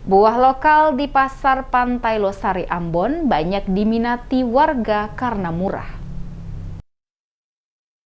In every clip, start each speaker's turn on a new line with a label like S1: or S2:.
S1: Buah lokal di Pasar Pantai Losari Ambon banyak diminati warga karena murah.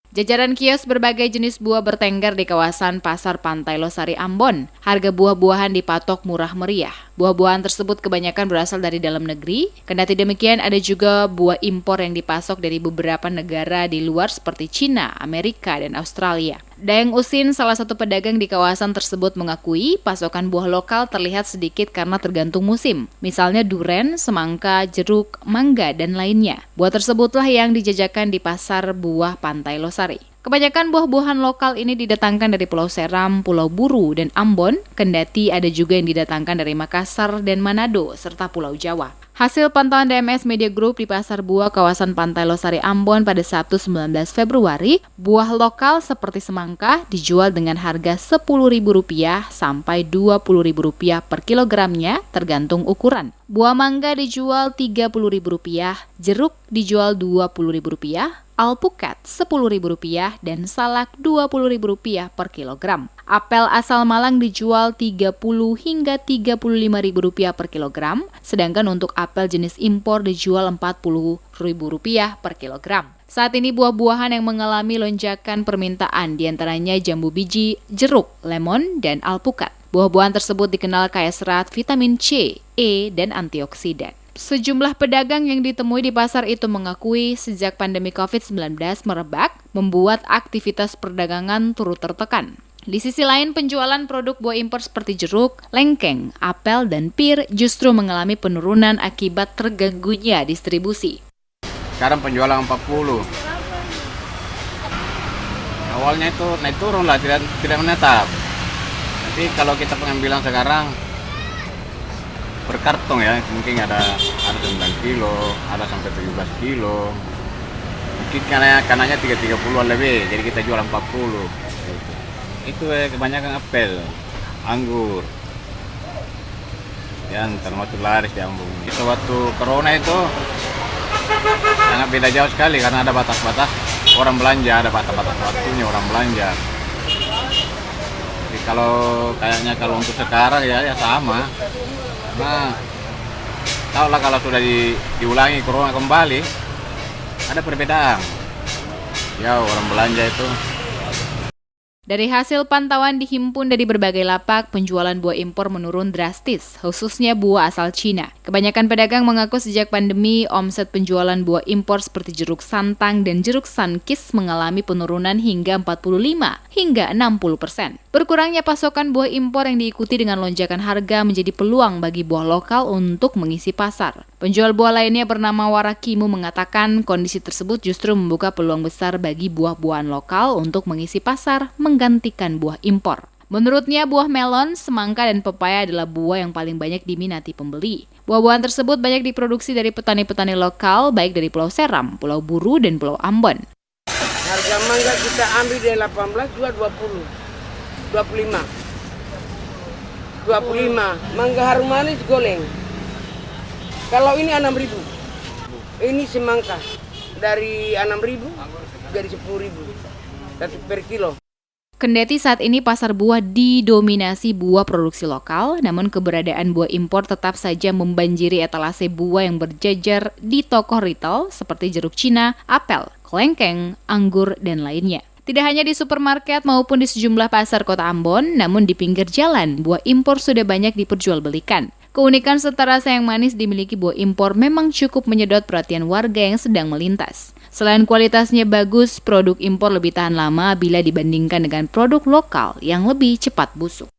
S1: Jajaran kios berbagai jenis buah bertengger di kawasan Pasar Pantai Losari Ambon. Harga buah-buahan dipatok murah meriah. Buah-buahan tersebut kebanyakan berasal dari dalam negeri. Kendati demikian, ada juga buah impor yang dipasok dari beberapa negara di luar seperti Cina, Amerika, dan Australia. Dayang Usin, salah satu pedagang di kawasan tersebut, mengakui pasokan buah lokal terlihat sedikit karena tergantung musim. Misalnya duren, semangka, jeruk, mangga, dan lainnya. Buah tersebutlah yang dijajakan di Pasar Buah Pantai Losari. Kebanyakan buah-buahan lokal ini didatangkan dari Pulau Seram, Pulau Buru, dan Ambon, kendati ada juga yang didatangkan dari Makassar dan Manado, serta Pulau Jawa. Hasil pantauan DMS Media Group di Pasar Buah kawasan Pantai Losari Ambon pada Sabtu 19 Februari, buah lokal seperti semangka dijual dengan harga Rp10.000 sampai Rp20.000 per kilogramnya tergantung ukuran. Buah mangga dijual Rp30.000, jeruk dijual Rp20.000, alpukat Rp10.000 dan salak Rp20.000 per kilogram. Apel asal Malang dijual Rp30 hingga Rp35.000 per kilogram, sedangkan untuk apel jenis impor dijual Rp40.000 per kilogram. Saat ini buah-buahan yang mengalami lonjakan permintaan diantaranya jambu biji, jeruk, lemon, dan alpukat. Buah-buahan tersebut dikenal kaya serat, vitamin C, E, dan antioksidan. Sejumlah pedagang yang ditemui di pasar itu mengakui sejak pandemi COVID-19 merebak, membuat aktivitas perdagangan turut tertekan. Di sisi lain, penjualan produk buah impor seperti jeruk, lengkeng, apel, dan pir justru mengalami penurunan akibat terganggunya distribusi.
S2: Sekarang penjualan 40. Awalnya itu naik turun lah, tidak menetap. Nanti kalau kita pengambilan sekarang per karton ya, mungkin ada 9 kilo, ada sampai 17 kilo. Mungkin kanannya 30-an lebih, jadi kita jual 40. Itu kebanyakan apel, anggur, yang termasuk laris di Ambon. Itu waktu corona itu sangat beda jauh sekali karena ada batas-batas orang belanja, ada batas-batas waktunya orang belanja. Jadi kalau untuk sekarang ya sama. Nah, tahulah kalau sudah diulangi corona kembali, ada perbedaan. Ya orang belanja itu.
S1: Dari hasil pantauan dihimpun dari berbagai lapak, penjualan buah impor menurun drastis, khususnya buah asal Cina. Kebanyakan pedagang mengaku sejak pandemi, omset penjualan buah impor seperti jeruk santang dan jeruk sunkist mengalami penurunan hingga 45 hingga 60%. Berkurangnya pasokan buah impor yang diikuti dengan lonjakan harga menjadi peluang bagi buah lokal untuk mengisi pasar. Penjual buah lainnya bernama Warakimu mengatakan kondisi tersebut justru membuka peluang besar bagi buah-buahan lokal untuk mengisi pasar menggantikan buah impor. Menurutnya, buah melon, semangka, dan pepaya adalah buah yang paling banyak diminati pembeli. Buah-buahan tersebut banyak diproduksi dari petani-petani lokal, baik dari Pulau Seram, Pulau Buru, dan Pulau Ambon.
S3: Harga mangga kita ambil dari 18 jual 20, 25. Mangga harum manis goleng. Kalau ini 6.000. Ini semangka dari 6.000 jadi 10.000 per kilo.
S1: Kendati saat ini pasar buah didominasi buah produksi lokal, namun keberadaan buah impor tetap saja membanjiri etalase buah yang berjajar di toko retail seperti jeruk Cina, apel, kelengkeng, anggur, dan lainnya. Tidak hanya di supermarket maupun di sejumlah pasar kota Ambon, namun di pinggir jalan, buah impor sudah banyak diperjualbelikan. Keunikan serta rasa yang manis dimiliki buah impor memang cukup menyedot perhatian warga yang sedang melintas. Selain kualitasnya bagus, produk impor lebih tahan lama bila dibandingkan dengan produk lokal yang lebih cepat busuk.